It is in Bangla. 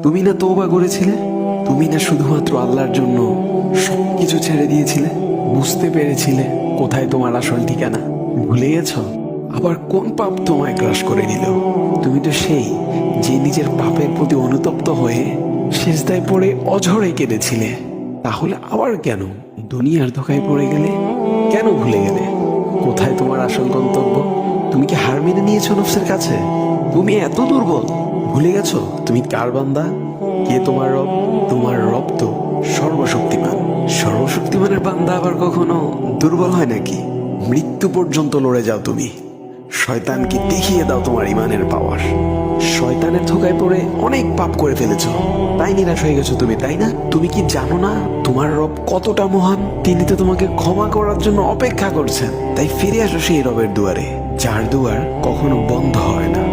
তুমি না তওবা করেছিলে? তুমি না শুধুমাত্র আল্লাহর জন্য সবকিছু ছেড়ে দিয়েছিলে? বুঝতে পেরেছিলে কোথায় তোমার আসল ঠিকানা? ভুলে গেছ? আবার কোন পাপ তোমায় গ্রাস করে নিল? তুমি তো সেই যে নিজের পাপের প্রতি অনুতপ্ত হয়ে সেজদায় পড়ে অঝরে কেঁদেছিলে। তাহলে আবার কেন দুনিয়ার ধোকায় পড়ে গেলে? কেন ভুলে গেলে কোথায় তোমার আসল গন্তব্য? তুমি কি হার মেনে নিয়েছো নফসের কাছে? তুমি এত দুর্বল? ভুলে গেছো তুমি কার বান্দা? কে তোমার রব? তোমার রব তো সর্বশক্তিমান। সর্বশক্তিমানের বান্দা আবার কখনো দুর্বল হয় নাকি? মৃত্যু পর্যন্ত লড়ে যাও তুমি। শয়তানকে দেখিয়ে দাও তোমার ইমানের পাওয়ার। শয়তানের ধোকায় পড়ে অনেক পাপ করে ফেলেছো, তাই নিরাশ হয়ে গেছো তুমি, তাই না? তুমি কি জানো না তোমার রব কতটা মহান? তিনি তো তোমাকে ক্ষমা করার জন্য অপেক্ষা করছেন। তাই ফিরে আসো সেই রবের দুয়ারে, যার দুয়ার কখনো বন্ধ হয় না।